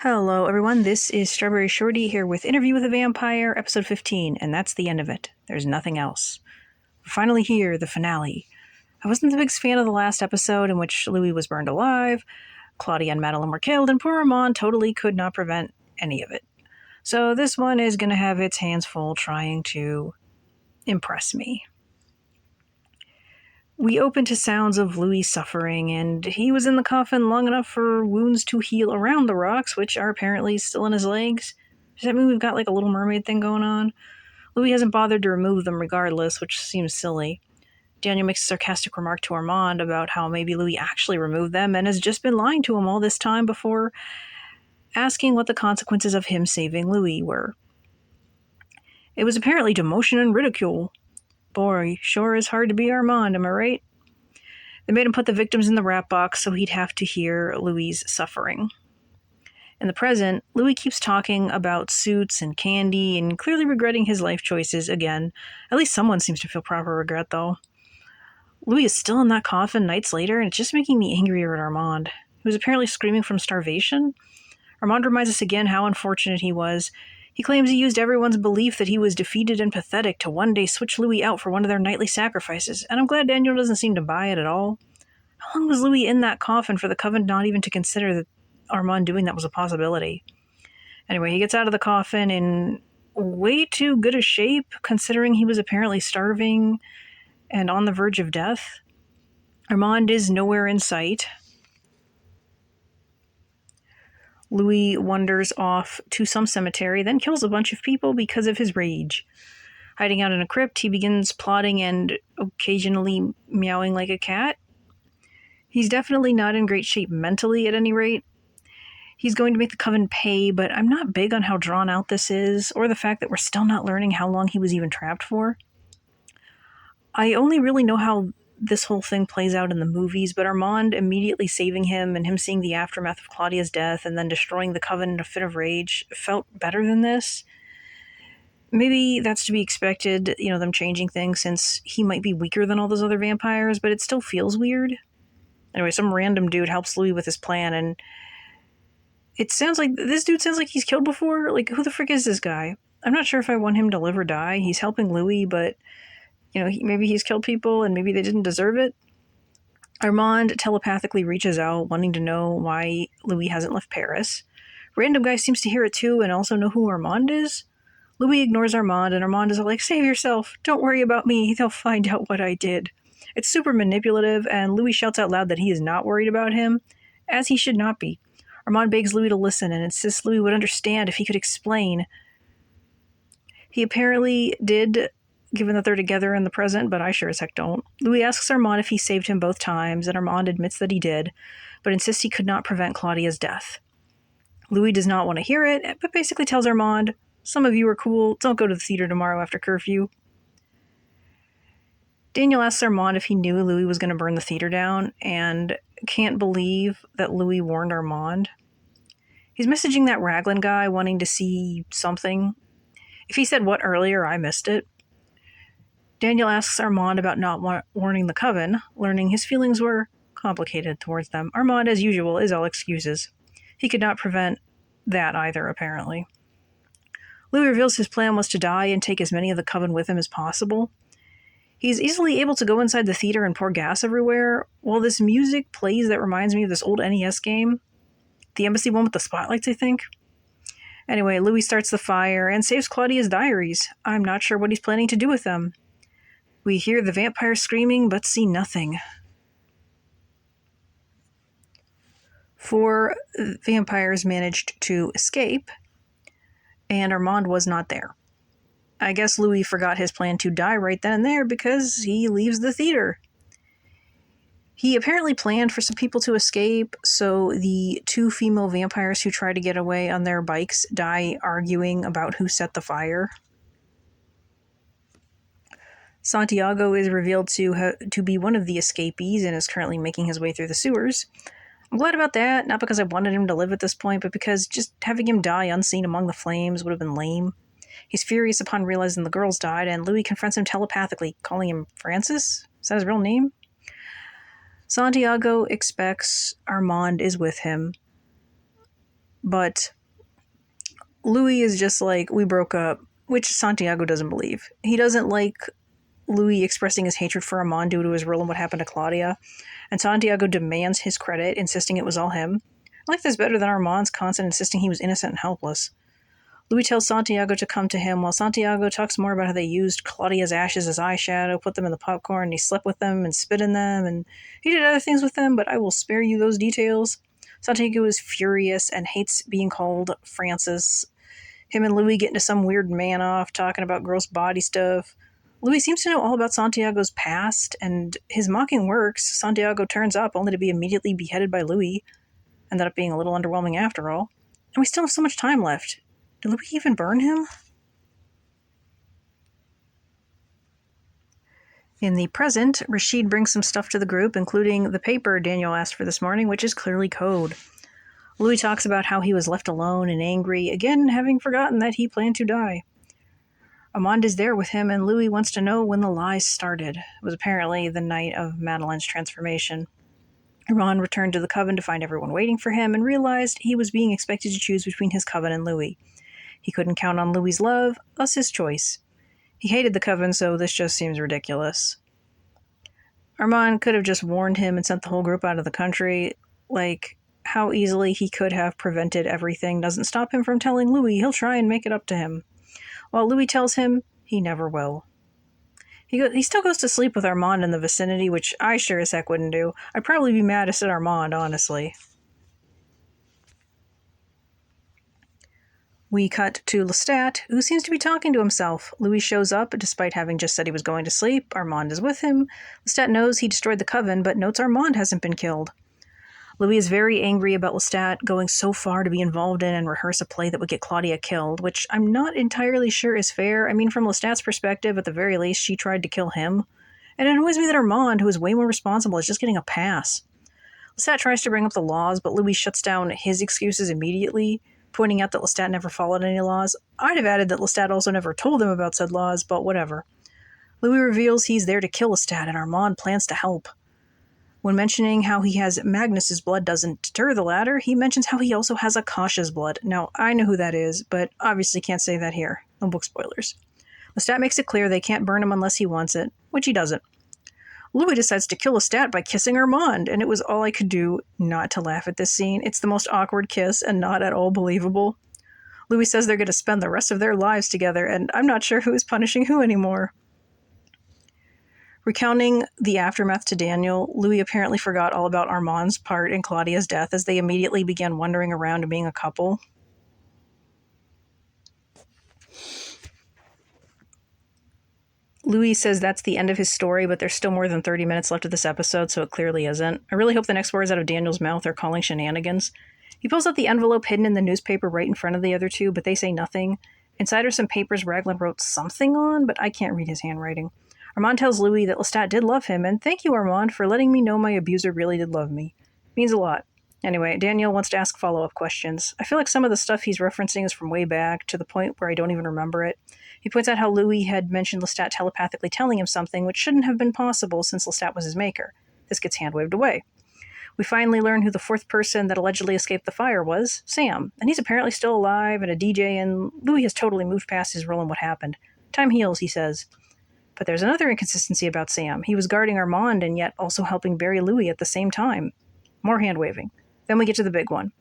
Hello, everyone. This is StrawberryShorty here with Interview with a Vampire, episode 15, and that's the end of it. There's nothing else. We're finally here, the finale. I wasn't the biggest fan of the last episode in which Louis was burned alive, Claudia and Madeline were killed, and poor Armand totally could not prevent any of it. So this one is going to have its hands full trying to impress me. We open to sounds of Louis suffering, and he was in the coffin long enough for wounds to heal around the rocks, which are apparently still in his legs. Does that mean we've got like a Little Mermaid thing going on? Louis hasn't bothered to remove them regardless, which seems silly. Daniel makes a sarcastic remark to Armand about how maybe Louis actually removed them and has just been lying to him all this time before asking what the consequences of him saving Louis were. It was apparently demotion and ridicule. Boy, sure is hard to be Armand, am I right? They made him put the victims in the rat box so he'd have to hear Louis' suffering. In the present, Louis keeps talking about suits and candy and clearly regretting his life choices again. At least someone seems to feel proper regret, though. Louis is still in that coffin nights later, and it's just making me angrier at Armand, who was apparently screaming from starvation. Armand reminds us again how unfortunate he was. He claims he used everyone's belief that he was defeated and pathetic to one day switch Louis out for one of their nightly sacrifices, and I'm glad Daniel doesn't seem to buy it at all. How long was Louis in that coffin for the Coven not even to consider that Armand doing that was a possibility? Anyway, he gets out of the coffin in way too good a shape, considering he was apparently starving and on the verge of death. Armand is nowhere in sight. Louis wanders off to some cemetery, then kills a bunch of people because of his rage. Hiding out in a crypt, he begins plotting and occasionally meowing like a cat. He's definitely not in great shape mentally, at any rate. He's going to make the Coven pay, but I'm not big on how drawn out this is, or the fact that we're still not learning how long he was even trapped for. I only really know how this whole thing plays out in the movies, but Armand immediately saving him and him seeing the aftermath of Claudia's death and then destroying the Coven in a fit of rage felt better than this. Maybe that's to be expected, them changing things since he might be weaker than all those other vampires, but it still feels weird. Anyway, some random dude helps Louis with his plan, and this dude sounds like he's killed before. Like, who the frick is this guy? I'm not sure if I want him to live or die. He's helping Louis, but maybe he's killed people and maybe they didn't deserve it. Armand telepathically reaches out, wanting to know why Louis hasn't left Paris. Random guy seems to hear it too and also know who Armand is. Louis ignores Armand, and Armand is like, "Save yourself. Don't worry about me. They'll find out what I did." It's super manipulative, and Louis shouts out loud that he is not worried about him, as he should not be. Armand begs Louis to listen and insists Louis would understand if he could explain. He apparently did, given that they're together in the present, but I sure as heck don't. Louis asks Armand if he saved him both times, and Armand admits that he did, but insists he could not prevent Claudia's death. Louis does not want to hear it, but basically tells Armand, "Some of you are cool, don't go to the theater tomorrow after curfew." Daniel asks Armand if he knew Louis was going to burn the theater down, and can't believe that Louis warned Armand. He's messaging that Raglan guy wanting to see something. If he said what earlier, I missed it. Daniel asks Armand about not warning the Coven, learning his feelings were complicated towards them. Armand, as usual, is all excuses. He could not prevent that either, apparently. Louis reveals his plan was to die and take as many of the Coven with him as possible. He's easily able to go inside the theater and pour gas everywhere, while this music plays that reminds me of this old NES game. The Embassy one with the spotlights, I think. Anyway, Louis starts the fire and saves Claudia's diaries. I'm not sure what he's planning to do with them. We hear the vampire screaming, but see nothing. 4 vampires managed to escape, and Armand was not there. I guess Louis forgot his plan to die right then and there because he leaves the theater. He apparently planned for some people to escape, so the 2 female vampires who try to get away on their bikes die arguing about who set the fire. Santiago is revealed to be one of the escapees and is currently making his way through the sewers. I'm glad about that, not because I wanted him to live at this point, but because just having him die unseen among the flames would have been lame. He's furious upon realizing the girls died, and Louis confronts him telepathically, calling him Francis? Is that his real name? Santiago expects Armand is with him, But Louis is just like, we broke up, which Santiago doesn't believe. He doesn't like Louis expressing his hatred for Armand due to his role in what happened to Claudia, and Santiago demands his credit, insisting it was all him. I like this better than Armand's constant insisting he was innocent and helpless. Louis tells Santiago to come to him, while Santiago talks more about how they used Claudia's ashes as eyeshadow, put them in the popcorn, and he slept with them and spit in them, and he did other things with them, but I will spare you those details. Santiago is furious and hates being called Francis. Him and Louis get into some weird man-off, talking about gross body stuff. Louis seems to know all about Santiago's past, and his mocking works. Santiago turns up only to be immediately beheaded by Louis. Ended up being a little underwhelming after all. And we still have so much time left. Did Louis even burn him? In the present, Rashid brings some stuff to the group, including the paper Daniel asked for this morning, which is clearly code. Louis talks about how he was left alone and angry, again having forgotten that he planned to die. Armand is there with him, and Louis wants to know when the lies started. It was apparently the night of Madeleine's transformation. Armand returned to the coven to find everyone waiting for him and realized he was being expected to choose between his coven and Louis. He couldn't count on Louis's love, thus his choice. He hated the coven, so this just seems ridiculous. Armand could have just warned him and sent the whole group out of the country. Like, how easily he could have prevented everything doesn't stop him from telling Louis he'll try and make it up to him. While Louis tells him he never will. He still goes to sleep with Armand in the vicinity, which I sure as heck wouldn't do. I'd probably be maddest at Armand, honestly. We cut to Lestat, who seems to be talking to himself. Louis shows up, despite having just said he was going to sleep. Armand is with him. Lestat knows he destroyed the coven, but notes Armand hasn't been killed. Louis is very angry about Lestat going so far to be involved in and rehearse a play that would get Claudia killed, which I'm not entirely sure is fair. I mean, from Lestat's perspective, at the very least, she tried to kill him. And it annoys me that Armand, who is way more responsible, is just getting a pass. Lestat tries to bring up the laws, but Louis shuts down his excuses immediately, pointing out that Lestat never followed any laws. I'd have added that Lestat also never told them about said laws, but whatever. Louis reveals he's there to kill Lestat, and Armand plans to help. When mentioning how he has Magnus's blood doesn't deter the latter, he mentions how he also has Akasha's blood. Now, I know who that is, but obviously can't say that here. No book spoilers. Lestat makes it clear they can't burn him unless he wants it, which he doesn't. Louis decides to kill Lestat by kissing Armand, and it was all I could do not to laugh at this scene. It's the most awkward kiss and not at all believable. Louis says they're going to spend the rest of their lives together, and I'm not sure who is punishing who anymore. Recounting the aftermath to Daniel, Louis apparently forgot all about Armand's part in Claudia's death as they immediately began wandering around and being a couple. Louis says that's the end of his story, but there's still more than 30 minutes left of this episode, so it clearly isn't. I really hope the next words out of Daniel's mouth are calling shenanigans. He pulls out the envelope hidden in the newspaper right in front of the other two, but they say nothing. Inside are some papers Raglan wrote something on, but I can't read his handwriting. Armand tells Louis that Lestat did love him, and thank you, Armand, for letting me know my abuser really did love me. Means a lot. Anyway, Daniel wants to ask follow-up questions. I feel like some of the stuff he's referencing is from way back, to the point where I don't even remember it. He points out how Louis had mentioned Lestat telepathically telling him something, which shouldn't have been possible since Lestat was his maker. This gets hand-waved away. We finally learn who the fourth person that allegedly escaped the fire was, Sam, and he's apparently still alive and a DJ, and Louis has totally moved past his role in what happened. Time heals, he says. But there's another inconsistency about Sam. He was guarding Armand and yet also helping bury Louis at the same time. More hand-waving. Then we get to the big one.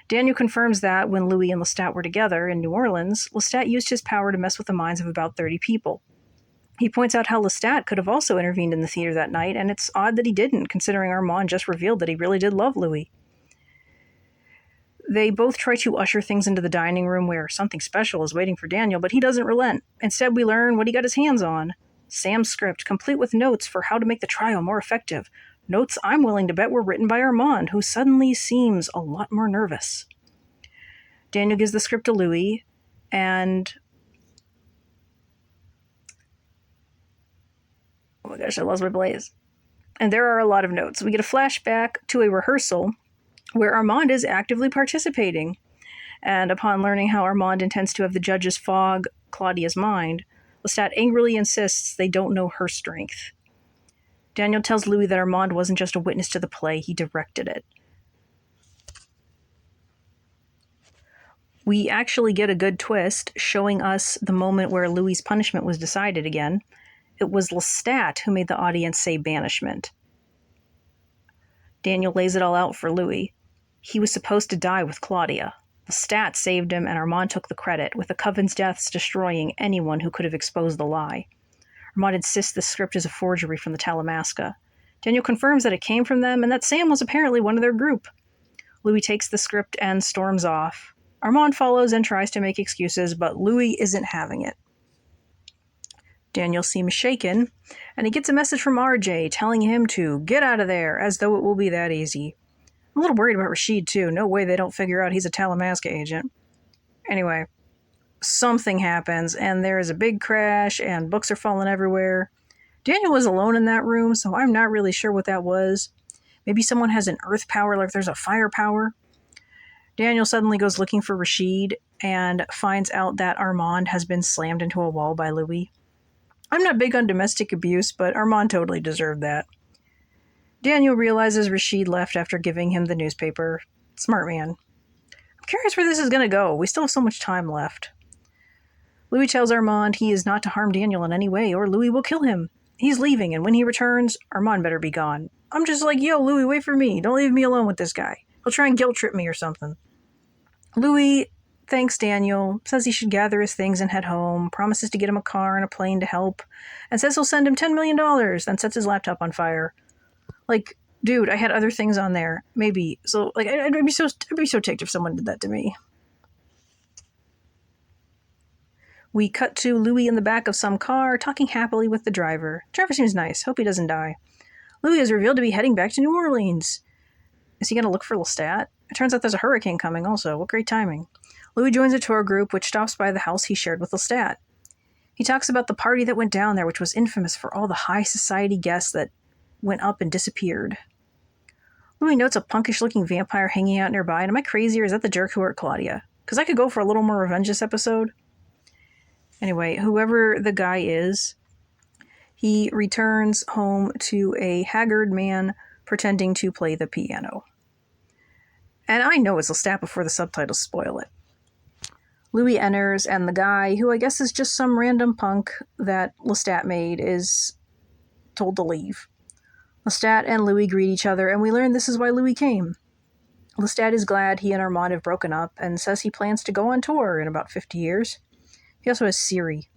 Daniel confirms that when Louis and Lestat were together in New Orleans, Lestat used his power to mess with the minds of about 30 people. He points out how Lestat could have also intervened in the theater that night, and it's odd that he didn't, considering Armand just revealed that he really did love Louis. They both try to usher things into the dining room where something special is waiting for Daniel, but he doesn't relent. Instead, we learn what he got his hands on. Sam's script, complete with notes for how to make the trial more effective. Notes I'm willing to bet were written by Armand, who suddenly seems a lot more nervous. Daniel gives the script to Louis, and... oh my gosh, I lost my place. And there are a lot of notes. We get a flashback to a rehearsal where Armand is actively participating. And upon learning how Armand intends to have the judges fog Claudia's mind, Lestat angrily insists they don't know her strength. Daniel tells Louis that Armand wasn't just a witness to the play, he directed it. We actually get a good twist showing us the moment where Louis's punishment was decided again. It was Lestat who made the audience say banishment. Daniel lays it all out for Louis. He was supposed to die with Claudia. Lestat saved him, and Armand took the credit, with the Coven's deaths destroying anyone who could have exposed the lie. Armand insists the script is a forgery from the Talamasca. Daniel confirms that it came from them and that Sam was apparently one of their group. Louis takes the script and storms off. Armand follows and tries to make excuses, but Louis isn't having it. Daniel seems shaken, and he gets a message from RJ telling him to get out of there, as though it will be that easy. I'm a little worried about Rashid, too. No way they don't figure out he's a Talamasca agent. Anyway, something happens, and there is a big crash, and books are falling everywhere. Daniel was alone in that room, so I'm not really sure what that was. Maybe someone has an earth power, like there's a fire power. Daniel suddenly goes looking for Rashid, and finds out that Armand has been slammed into a wall by Louis. I'm not big on domestic abuse, but Armand totally deserved that. Daniel realizes Rashid left after giving him the newspaper. Smart man. I'm curious where this is going to go. We still have so much time left. Louis tells Armand he is not to harm Daniel in any way, or Louis will kill him. He's leaving, and when he returns, Armand better be gone. I'm just like, yo, Louis, wait for me. Don't leave me alone with this guy. He'll try and guilt trip me or something. Louis thanks Daniel, says he should gather his things and head home, promises to get him a car and a plane to help, and says he'll send him $10 million, then sets his laptop on fire. Like, dude, I had other things on there. Maybe. So, like, I'd be so ticked if someone did that to me. We cut to Louis in the back of some car, talking happily with the driver. Driver seems nice. Hope he doesn't die. Louis is revealed to be heading back to New Orleans. Is he going to look for Lestat? It turns out there's a hurricane coming also. What great timing. Louis joins a tour group, which stops by the house he shared with Lestat. He talks about the party that went down there, which was infamous for all the high society guests that went up and disappeared. Louis notes a punkish-looking vampire hanging out nearby, and am I crazy, or is that the jerk who hurt Claudia? Because I could go for a little more revenge this episode. Anyway, whoever the guy is, he returns home to a haggard man pretending to play the piano. And I know it's Lestat before the subtitles spoil it. Louis enters, and the guy, who I guess is just some random punk that Lestat made, is told to leave. Lestat and Louis greet each other, and we learn this is why Louis came. Lestat is glad he and Armand have broken up, and says he plans to go on tour in about 50 years. He also has Siri.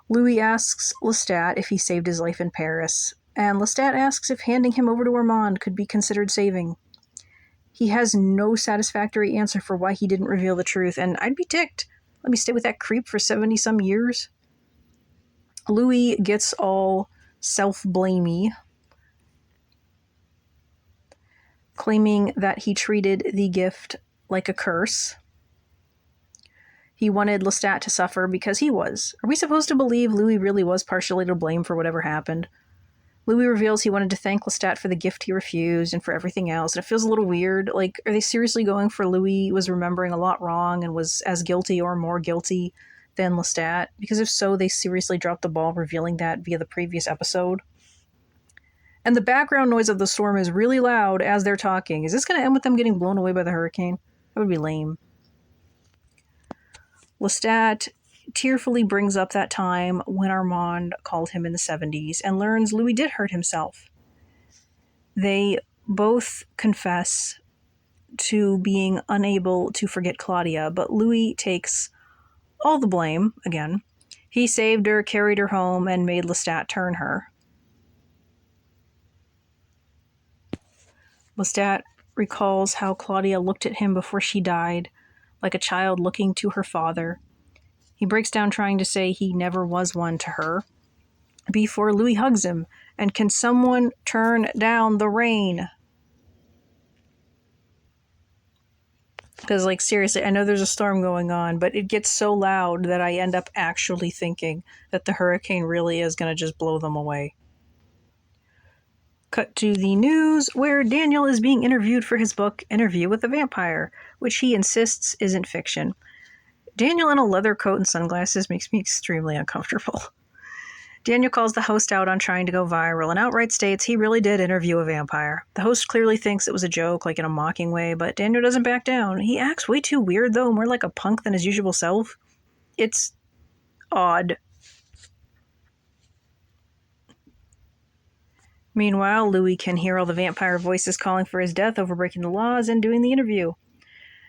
Louis asks Lestat if he saved his life in Paris, and Lestat asks if handing him over to Armand could be considered saving. He has no satisfactory answer for why he didn't reveal the truth, and I'd be ticked. Let me stay with that creep for 70-some years. Louis gets all self-blamey, claiming that he treated the gift like a curse. He wanted Lestat to suffer because he was. Are we supposed to believe Louis really was partially to blame for whatever happened? Louis reveals he wanted to thank Lestat for the gift he refused and for everything else, and it feels a little weird. Like, are they seriously going for Louis was remembering a lot wrong and was as guilty or more guilty than Lestat? Because if so, they seriously dropped the ball revealing that via the previous episode. And the background noise of the storm is really loud as they're talking. Is this going to end with them getting blown away by the hurricane? That would be lame. Lestat tearfully brings up that time when Armand called him in the 70s and learns Louis did hurt himself. They both confess to being unable to forget Claudia, but Louis takes all the blame again. He saved her, carried her home, and made Lestat turn her. Lestat recalls how Claudia looked at him before she died, like a child looking to her father. He breaks down trying to say he never was one to her, before Louis hugs him, and can someone turn down the rain? Because, like, seriously, I know there's a storm going on, but it gets so loud that I end up actually thinking that the hurricane really is going to just blow them away. Cut to the news, where Daniel is being interviewed for his book, Interview with the Vampire, which he insists isn't fiction. Daniel in a leather coat and sunglasses makes me extremely uncomfortable. Daniel calls the host out on trying to go viral and outright states he really did interview a vampire. The host clearly thinks it was a joke, like in a mocking way, but Daniel doesn't back down. He acts way too weird, though, more like a punk than his usual self. It's odd. Meanwhile, Louis can hear all the vampire voices calling for his death over breaking the laws and doing the interview.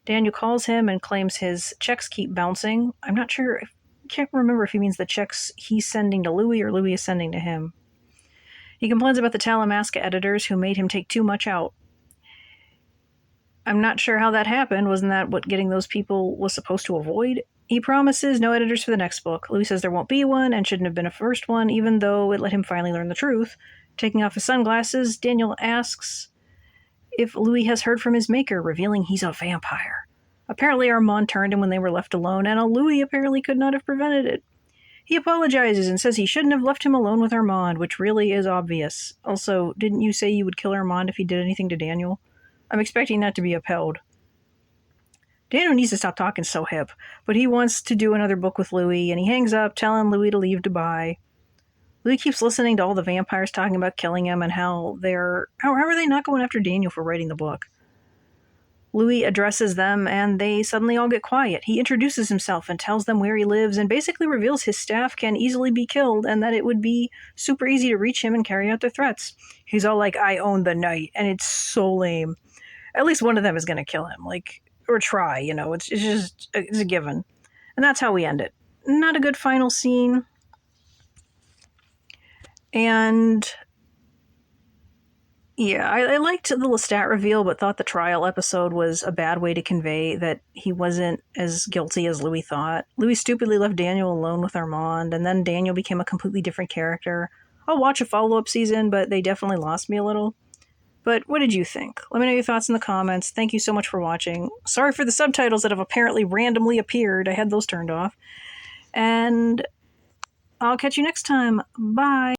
Daniel calls him and claims his checks keep bouncing. I'm not sure, can't remember if he means the checks he's sending to Louis or Louis is sending to him. He complains about the Talamasca editors who made him take too much out. I'm not sure how that happened. Wasn't that what getting those people was supposed to avoid? He promises no editors for the next book. Louis says there won't be one and shouldn't have been a first one, even though it let him finally learn the truth. Taking off his sunglasses, Daniel asks if Louis has heard from his maker, revealing he's a vampire. Apparently Armand turned him when they were left alone, and Louis apparently could not have prevented it. He apologizes and says he shouldn't have left him alone with Armand, which really is obvious. Also, didn't you say you would kill Armand if he did anything to Daniel? I'm expecting that to be upheld. Daniel needs to stop talking so hip, but he wants to do another book with Louis, and he hangs up, telling Louis to leave Dubai. Louis keeps listening to all the vampires talking about killing him and how are they not going after Daniel for writing the book? Louis addresses them, and they suddenly all get quiet. He introduces himself and tells them where he lives and basically reveals his staff can easily be killed and that it would be super easy to reach him and carry out their threats. He's all like, I own the night, and it's so lame. At least one of them is going to kill him, or try, it's a given. And that's how we end it. Not a good final scene. And yeah, I liked the Lestat reveal, but thought the trial episode was a bad way to convey that he wasn't as guilty as Louis thought. Louis stupidly left Daniel alone with Armand, and then Daniel became a completely different character. I'll watch a follow-up season, but they definitely lost me a little. But what did you think? Let me know your thoughts in the comments. Thank you so much for watching. Sorry for the subtitles that have apparently randomly appeared. I had those turned off. And I'll catch you next time. Bye.